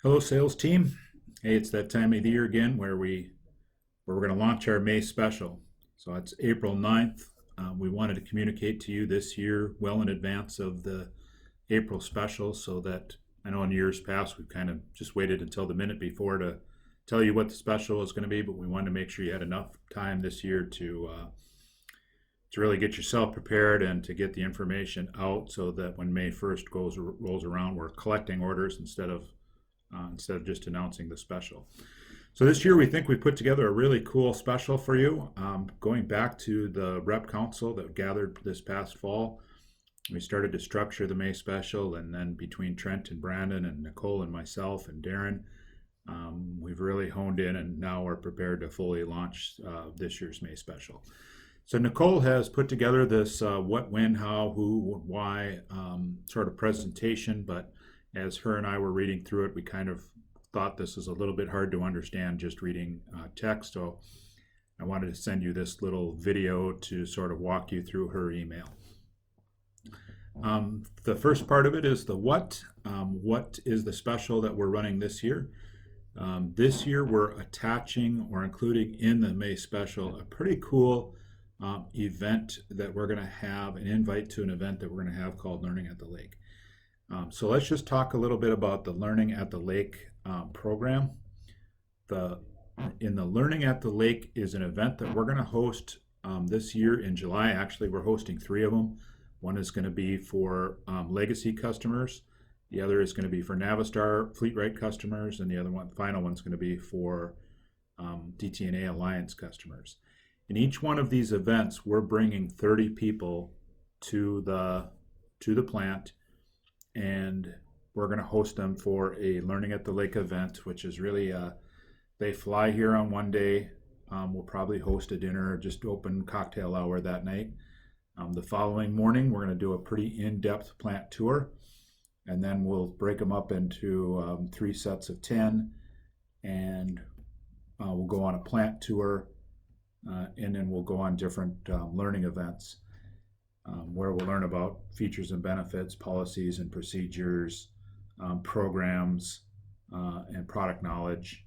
Hello, sales team. Hey, it's that time of the year again where we're going to launch our May special. So it's April 9th. We wanted to communicate to you this year well in advance of the April special, so that I know in years past we've kind of just waited until the minute before to tell you what the special is going to be, but we wanted to make sure you had enough time this year to really get yourself prepared and to get the information out, so that when May 1st rolls around, we're collecting orders instead of just announcing the special. So this year we think we put together a really cool special for you. Going back to the rep council that gathered this past fall, we started to structure the May special, and then between Trent and Brandon and Nicole and myself and Darren, we've really honed in, and now we're prepared to fully launch this year's May special. So Nicole has put together this what, when, how, who, why sort of presentation, but as her and I were reading through it, we kind of thought this is a little bit hard to understand just reading text. So I wanted to send you this little video to sort of walk you through her email. The first part of it is the what. What is the special that we're running this year? This year we're attaching or including in the May special a pretty cool event that we're going to have, an invite to an event that we're going to have called Learning at the Lake. So let's just talk a little bit about the Learning at the Lake program. In the Learning at the Lake is an event that we're going to host this year in July. Actually, we're hosting 3 of them. One is going to be for legacy customers. The other is going to be for Navistar Fleet-Right customers, and the final one's going to be for DT&A Alliance customers. In each one of these events, we're bringing 30 people to the plant, and we're going to host them for a Learning at the Lake event, which is really they fly here on one day. We'll probably host a dinner, just open cocktail hour that night. The following morning, we're going to do a pretty in-depth plant tour, and then we'll break them up into 3 sets of 10, and we'll go on a plant tour, and then we'll go on different learning events where we'll learn about features and benefits, policies and procedures, programs, and product knowledge.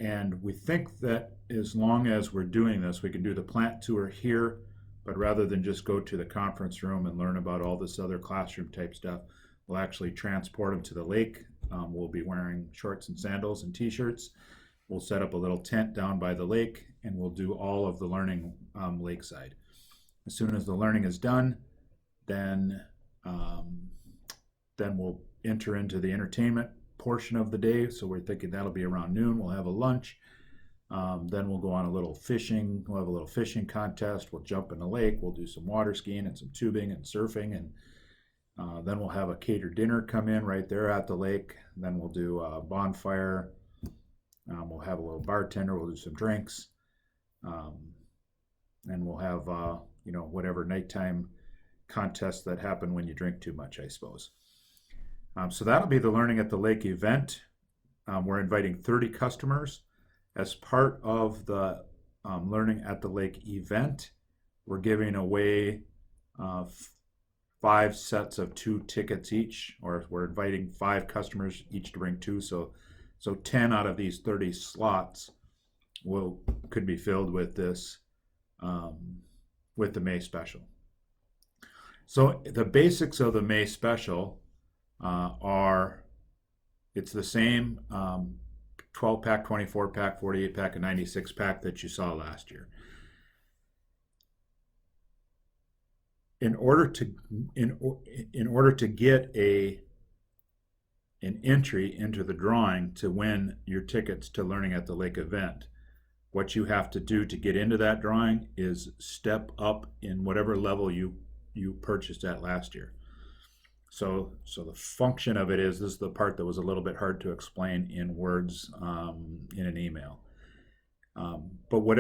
And we think that as long as we're doing this, we can do the plant tour here, but rather than just go to the conference room and learn about all this other classroom type stuff, we'll actually transport them to the lake. We'll be wearing shorts and sandals and t-shirts. We'll set up a little tent down by the lake, and we'll do all of the learning lakeside. As soon as the learning is done, then we'll enter into the entertainment portion of the day. So we're thinking that'll be around noon. We'll have a lunch. Then we'll go on a little fishing. We'll have a little fishing contest. We'll jump in the lake. We'll do some water skiing and some tubing and surfing. And then we'll have a catered dinner come in right there at the lake. Then we'll do a bonfire. We'll have a little bartender. We'll do some drinks. And we'll have whatever nighttime contests that happen when you drink too much, I suppose. So that'll be the Learning at the Lake event. We're inviting 30 customers. As part of the Learning at the Lake event, we're giving away 5 sets of 2 tickets each, or we're inviting 5 customers each to bring 2. So 10 out of these 30 slots could be filled with this with the May special. So the basics of the May special are, it's the same 12-pack, 24-pack, 48-pack, and 96-pack that you saw last year. In order to get an entry into the drawing to win your tickets to Learning at the Lake event, what you have to do to get into that drawing is step up in whatever level you purchased at last year. So the function of it is, this is the part that was a little bit hard to explain in words in an email. But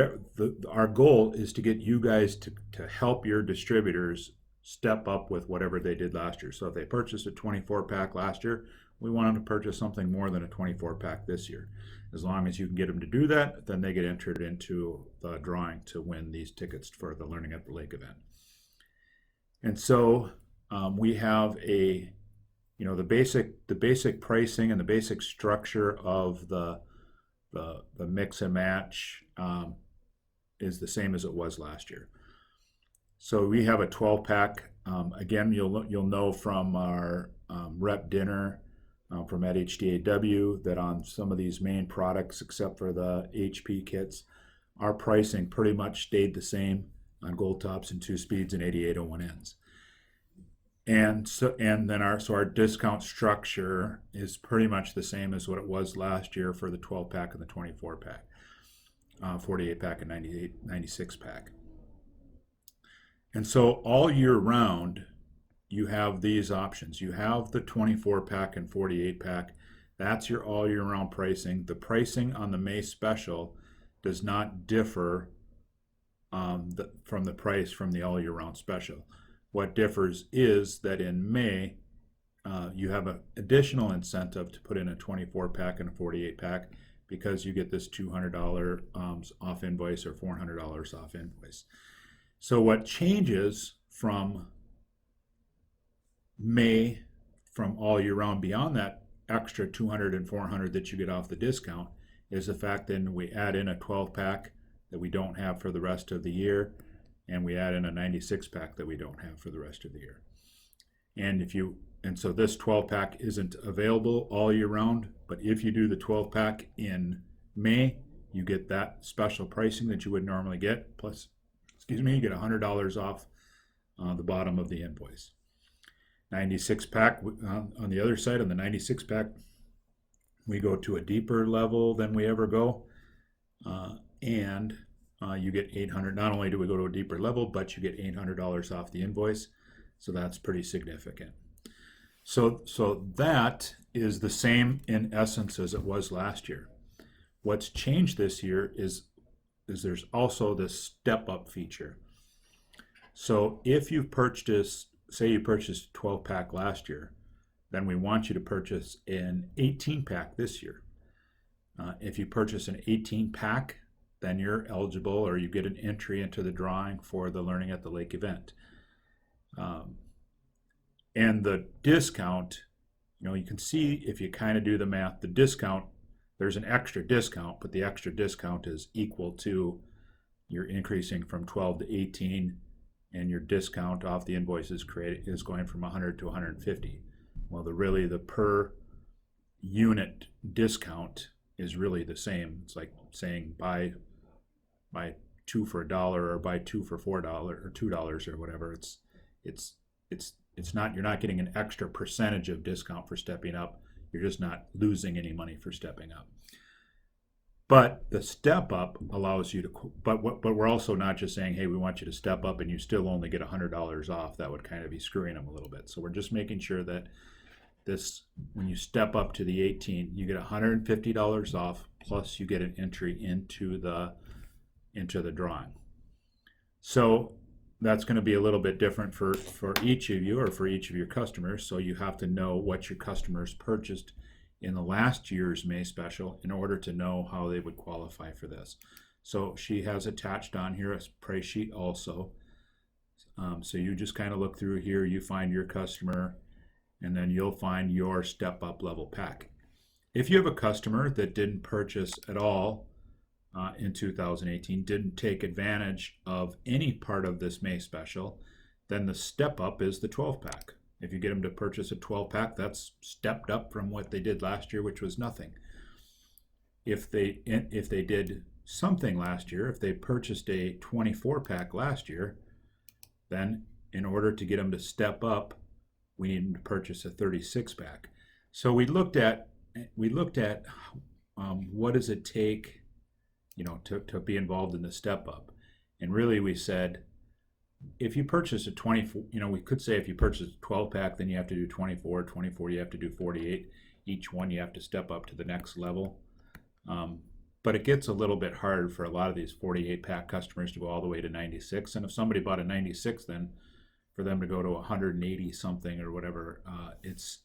our goal is to get you guys to help your distributors step up with whatever they did last year. So if they purchased a 24-pack last year, we want them to purchase something more than a 24-pack this year. As long as you can get them to do that, then they get entered into the drawing to win these tickets for the Learning at the Lake event. And so we have a the basic pricing and the basic structure of the mix and match is the same as it was last year. So we have a 12 pack. Again, you'll know from our rep dinner from at HDAW that on some of these main products, except for the HP kits, our pricing pretty much stayed the same on gold tops and 2-speeds and 8801Ns. And then our discount structure is pretty much the same as what it was last year for the 12 pack and the 24 pack, 48 pack and 96 pack. And so all year round, you have these options. You have the 24 pack and 48 pack. That's your all year round pricing. The pricing on the May special does not differ from the price from the all year round special. What differs is that in May, you have an additional incentive to put in a 24 pack and a 48 pack because you get this $200 off invoice or $400 off invoice. So what changes from May, from all year round, beyond that extra $200 and $400 that you get off the discount, is the fact that we add in a 12 pack that we don't have for the rest of the year, and we add in a 96 pack that we don't have for the rest of the year. And so this 12 pack isn't available all year round, but if you do the 12 pack in May, you get that special pricing that you would normally get, plus, you get $100 off the bottom of the invoice. 96 pack, on the other side, on the 96 pack, we go to a deeper level than we ever go, and you get $800. Not only do we go to a deeper level, but you get $800 off the invoice, so that's pretty significant. So that is the same in essence as it was last year. What's changed this year is there's also this step-up feature. So if you purchased, say you purchased a 12 pack last year, then we want you to purchase an 18 pack this year. If you purchase an 18 pack, then you're eligible, or you get an entry into the drawing for the Learning at the Lake event. And the discount, you can see if you kind of do the math, the discount, there's an extra discount, but the extra discount is equal to you're increasing from 12 to 18, and your discount off the invoice is going from 100 to 150. Well, the per unit discount is really the same. It's like saying buy 2 for $1 or buy 2 for $4 or $2 or whatever. It's not, you're not getting an extra percentage of discount for stepping up. You're just not losing any money for stepping up. But the step up allows you to, but we're also not just saying, hey, we want you to step up and you still only get $100 off. That would kind of be screwing them a little bit. So we're just making sure that when you step up to the 18, you get $150 off, plus you get an entry into the drawing. So that's going to be a little bit different for each of you, or for each of your customers. So you have to know what your customers purchased in the last year's May special in order to know how they would qualify for this. So she has attached on here a price sheet also. So you just kind of look through here, you find your customer, and then you'll find your step up level pack. If you have a customer that didn't purchase at all in 2018, didn't take advantage of any part of this May special, then the step up is the 12 pack. If you get them to purchase a 12 pack, that's stepped up from what they did last year, which was nothing. If they did something last year, if they purchased a 24 pack last year, then in order to get them to step up, we need them to purchase a 36 pack. So we looked at what does it take, to be involved in the step up, and really we said, if you purchase a 24, we could say if you purchase a 12 pack, then you have to do 24, you have to do 48. Each one you have to step up to the next level. But it gets a little bit harder for a lot of these 48 pack customers to go all the way to 96. And if somebody bought a 96, then for them to go to 180 something or whatever, it's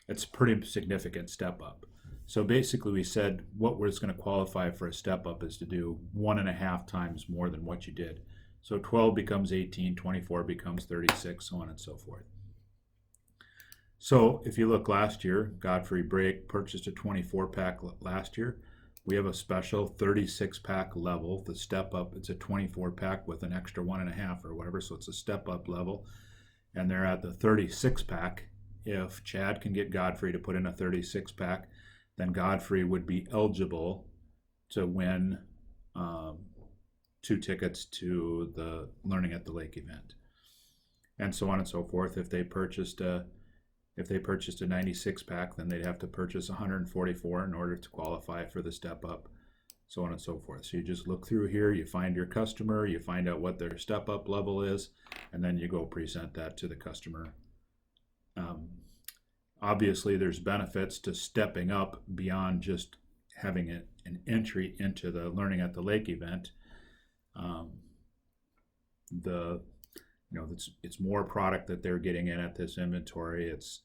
a pretty significant step up. So basically we said what was going to qualify for a step up is to do 1.5 times more than what you did. So 12 becomes 18, 24 becomes 36, so on and so forth. So if you look last year, Godfrey Brake purchased a 24-pack last year. We have a special 36-pack level. The step up, it's a 24-pack with an extra 1.5 or whatever, so it's a step up level. And they're at the 36-pack. If Chad can get Godfrey to put in a 36-pack, then Godfrey would be eligible to win 2 tickets to the Learning at the Lake event, and so on and so forth. If they purchased a 96-pack, then they'd have to purchase 144 in order to qualify for the step up, so on and so forth. So you just look through here, you find your customer, you find out what their step up level is, and then you go present that to the customer. Obviously, there's benefits to stepping up beyond just having an entry into the Learning at the Lake event. It's more product that they're getting in at this inventory. It's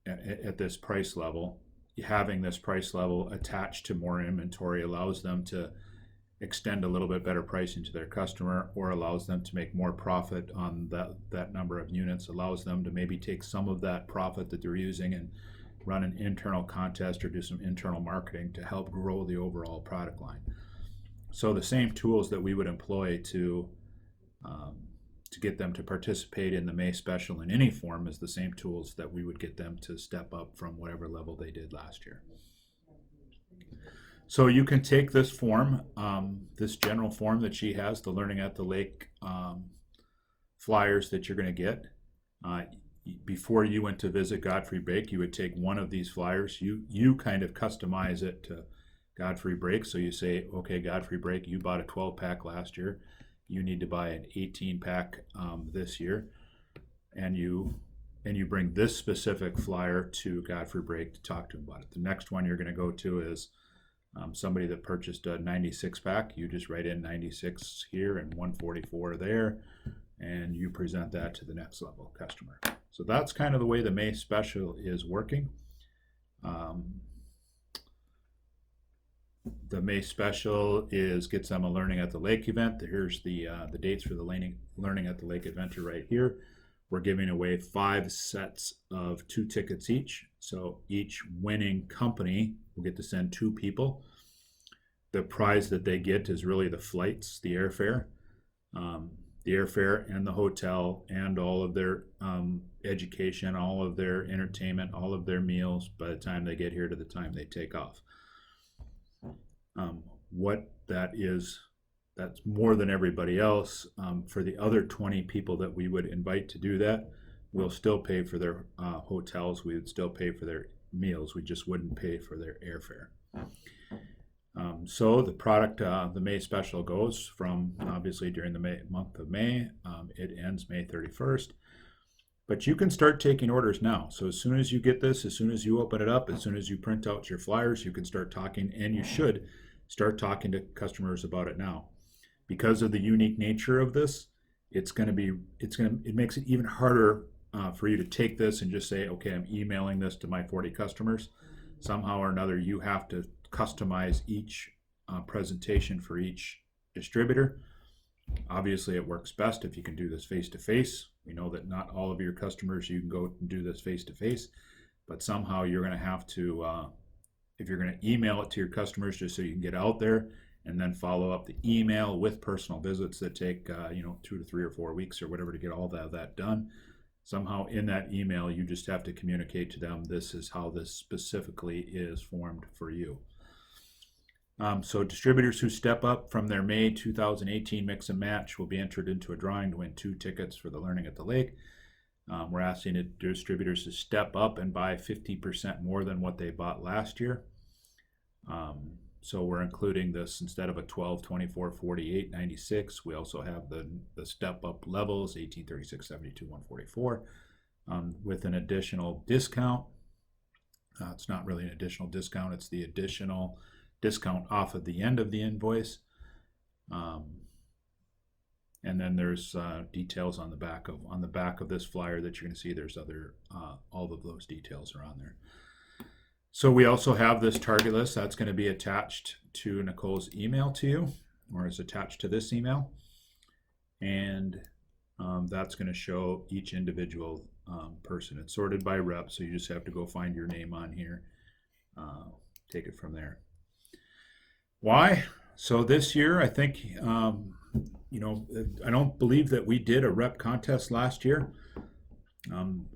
at this price level. Having this price level attached to more inventory allows them to extend a little bit better pricing to their customer, or allows them to make more profit on that number of units, allows them to maybe take some of that profit that they're using and run an internal contest or do some internal marketing to help grow the overall product line. So the same tools that we would employ to get them to participate in the May special in any form is the same tools that we would get them to step up from whatever level they did last year. So you can take this form, this general form that she has, the Learning at the Lake flyers that you're going to get. Before you went to visit Godfrey Brake, you would take one of these flyers. You kind of customize it to Godfrey Brake. So you say, okay, Godfrey Brake, you bought a 12-pack last year. You need to buy an 18-pack this year, and you bring this specific flyer to Godfrey Brake to talk to him about it. The next one you're going to go to is somebody that purchased a 96-pack. You just write in 96 here and 144 there, and you present that to the next level customer. So that's kind of the way the May special is working. The May special gets them a Learning at the Lake event. Here's the dates for the Learning at the Lake event are right here. We're giving away 5 sets of 2 tickets each. So each winning company will get to send 2 people. The prize that they get is really the flights, the airfare and the hotel and all of their education, all of their entertainment, all of their meals by the time they get here to the time they take off. What that is, that's more than everybody else. For the other 20 people that we would invite to do that, we'll still pay for their hotels. We would still pay for their meals. We just wouldn't pay for their airfare. So the product, the May special goes from obviously during the month of May. It ends May 31st. But you can start taking orders now. So as soon as you get this, as soon as you open it up, as soon as you print out your flyers, you can start talking, and you should start talking to customers about it now. Because of the unique nature of this, it makes it even harder for you to take this and just say, okay, I'm emailing this to my 40 customers. Somehow or another, you have to customize each presentation for each distributor. Obviously, it works best if you can do this face-to-face. We know that not all of your customers, you can go and do this face-to-face, but somehow you're going to have to, if you're going to email it to your customers just so you can get out there, and then follow up the email with personal visits that take 2 to 3 or 4 weeks or whatever to get all that done. Somehow in that email, you just have to communicate to them, this is how this specifically is formed for you. So distributors who step up from their May 2018 mix and match will be entered into a drawing to win 2 tickets for the Learning at the Lake. We're asking distributors to step up and buy 50% more than what they bought last year. So we're including this instead of a 12, 24, 48, 96. We also have the step up levels, 18, 36, 72, 144, with an additional discount. It's not really an additional discount. It's the additional discount off of the end of the invoice. And then there's details on the back of this flyer that you're going to see. There's all of those details are on there. So we also have this target list that's going to be attached to Nicole's email to you, or is attached to this email, and that's going to show each individual person. It's sorted by rep, so you just have to go find your name on here. Take it from there. Why? So this year, I think, you know, I don't believe that we did a rep contest last year.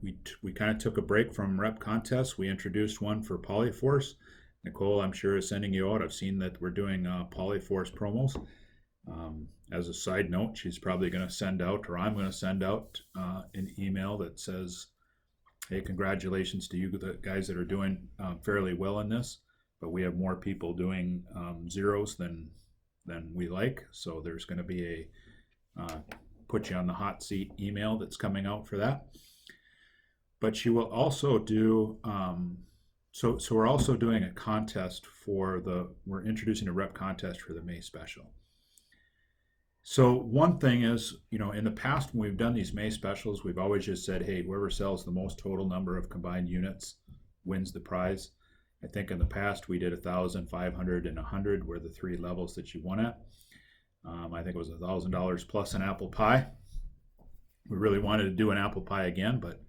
We kind of took a break from rep contests. We introduced one for Polyforce. Nicole, I'm sure, is sending you out. I've seen that we're doing Polyforce promos. As a side note, she's probably going to send out, or I'm going to send out an email that says, hey, congratulations to you, the guys that are doing fairly well in this, but we have more people doing zeros than we like. So there's going to be a put you on the hot seat email that's coming out for that. But she will also do, so we're also doing a contest we're introducing a rep contest for the May special. So one thing is, you know, in the past when we've done these May specials, we've always just said, hey, whoever sells the most total number of combined units wins the prize. I think in the past we did 1,000, 500, and 100 were the three levels that you won at. I think it was $1,000 plus an apple pie. We really wanted to do an apple pie again, but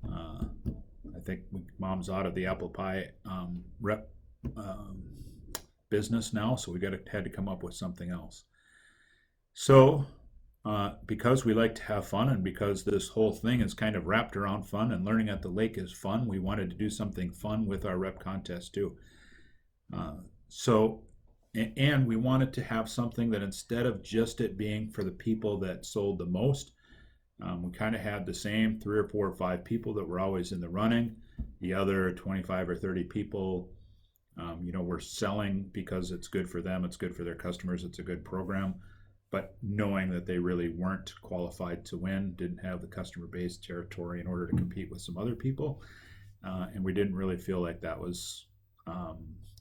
I think Mom's out of the apple pie rep business now, so we had to come up with something else. So because we like to have fun, and because this whole thing is kind of wrapped around fun, and learning at the lake is fun, we wanted to do something fun with our rep contest too. And we wanted to have something that, instead of just it being for the people that sold the most, we kind of had the same 3 or 4 or 5 people that were always in the running. The other 25 or 30 people, you know, were selling because it's good for them, it's good for their customers, it's a good program, but knowing that they really weren't qualified to win, didn't have the customer base territory in order to compete with some other people. And we didn't really feel like that was,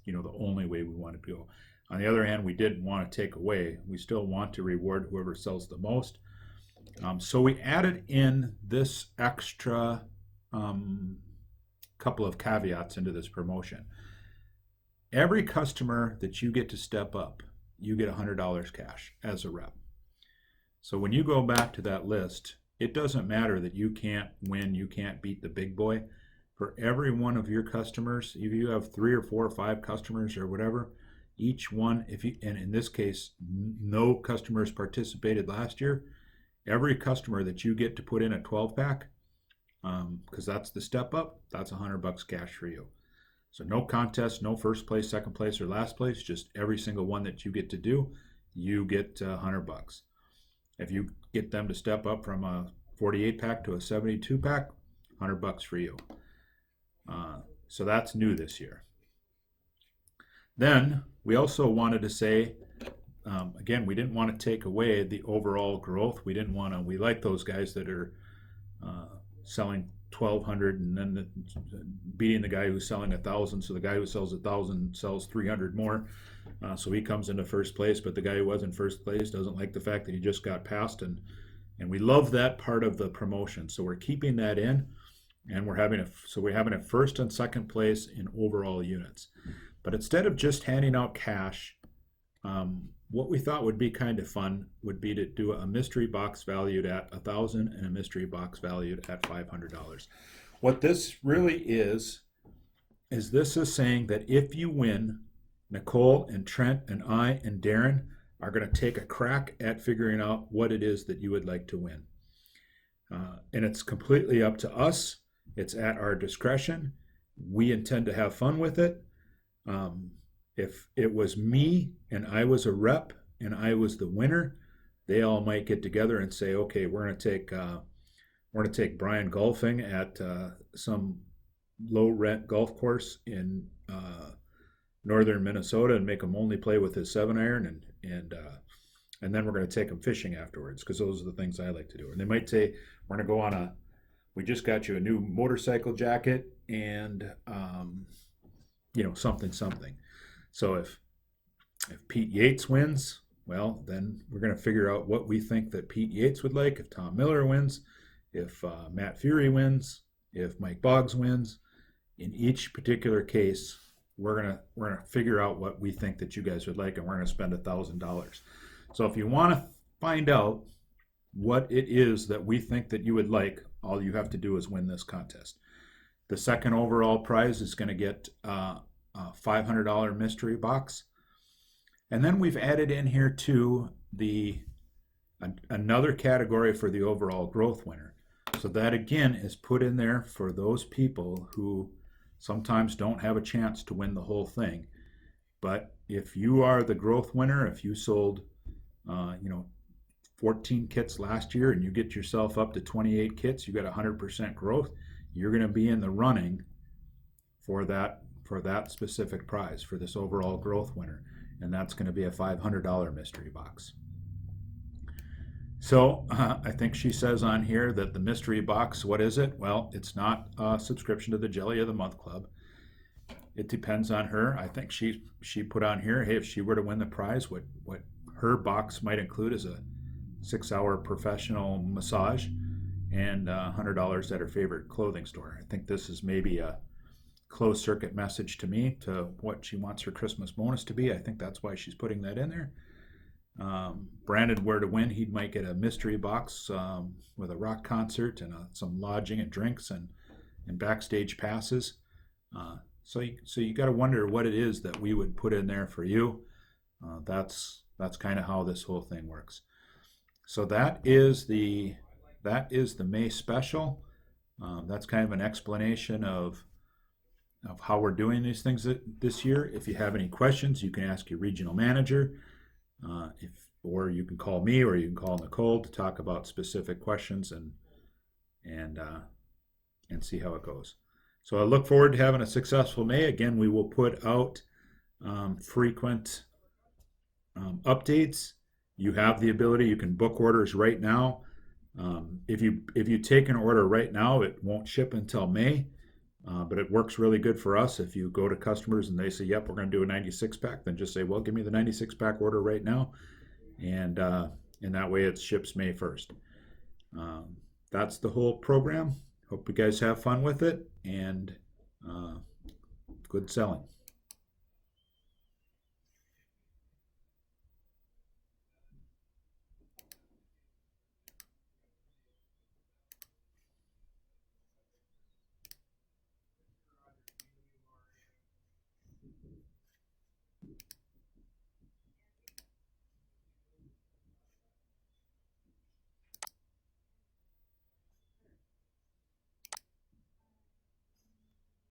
you know, the only way we wanted to go. On the other hand, we didn't want to take away. We still want to reward whoever sells the most. So we added in this extra couple of caveats into this promotion. Every customer that you get to step up, you get $100 cash as a rep. So when you go back to that list, it doesn't matter that you can't win, you can't beat the big boy. For every one of your customers, if you have 3 or 4 or 5 customers or whatever, each one, and in this case, no customers participated last year, every customer that you get to put in a 12-pack, because that's the step up, that's $100 cash for you. So no contest, no first place, second place, or last place, just every single one that you get to do, you get $100. If you get them to step up from a 48-pack to a 72-pack, $100 for you. So that's new this year. Then we also wanted to say, again, we didn't want to take away the overall growth. We didn't want to, we like those guys that are selling 1,200 and then beating the guy who's selling 1,000. So the guy who sells 1,000 sells 300 more. So he comes into first place, but the guy who was in first place doesn't like the fact that he just got passed. And we love that part of the promotion. So we're keeping that in, and we're having a first and second place in overall units. But instead of just handing out cash, what we thought would be kind of fun would be to do a mystery box valued at $1,000 and a mystery box valued at $500. What this really is this is saying that if you win, Nicole and Trent and I and Darren are going to take a crack at figuring out what it is that you would like to win. And it's completely up to us. It's at our discretion. We intend to have fun with it. If it was me and I was a rep and I was the winner, they all might get together and say, okay, we're going to take Brian golfing at some low rent golf course in northern Minnesota and make him only play with his 7-iron, and then we're going to take him fishing afterwards, because those are the things I like to do. And they might say, we're going to go on we just got you a new motorcycle jacket and something. So if Pete Yates wins, well, then we're going to figure out what we think that Pete Yates would like. If Tom Miller wins, if Matt Fury wins, if Mike Boggs wins, in each particular case, we're gonna figure out what we think that you guys would like, and we're gonna spend $1,000. So if you want to find out what it is that we think that you would like, All you have to do is win this contest. The second overall prize is going to get a $500 mystery box. And then we've added in here too another category for the overall growth winner. So that again is put in there for those people who sometimes don't have a chance to win the whole thing. But if you are the growth winner, if you sold 14 kits last year and you get yourself up to 28 kits, you got 100% growth, you're going to be in the running for that specific prize, for this overall growth winner. And that's going to be a $500 mystery box. So I think she says on here that the mystery box, what is it? Well, it's not a subscription to the Jelly of the Month Club. It depends on her. I think she put on here, hey, if she were to win the prize, what her box might include is a 6-hour professional massage and $100 at her favorite clothing store. I think this is maybe a closed circuit message to me to what she wants her Christmas bonus to be. I think that's why she's putting that in there. Brandon were to win, he might get a mystery box with a rock concert and some lodging and drinks and backstage passes. So you got to wonder what it is that we would put in there for you. That's kind of how this whole thing works. So that is the May special. That's kind of an explanation of how we're doing these things this year. If you have any questions, you can ask your regional manager, or you can call me, or you can call Nicole to talk about specific questions and see how it goes. So I look forward to having a successful May. Again, we will put out frequent updates. You have the ability, you can book orders right now. If you take an order right now, it won't ship until May, but it works really good for us. If you go to customers and they say, yep, we're going to do a 96-pack, then just say, well, give me the 96-pack order right now. And that way it ships May 1st. That's the whole program. Hope you guys have fun with it, and good selling.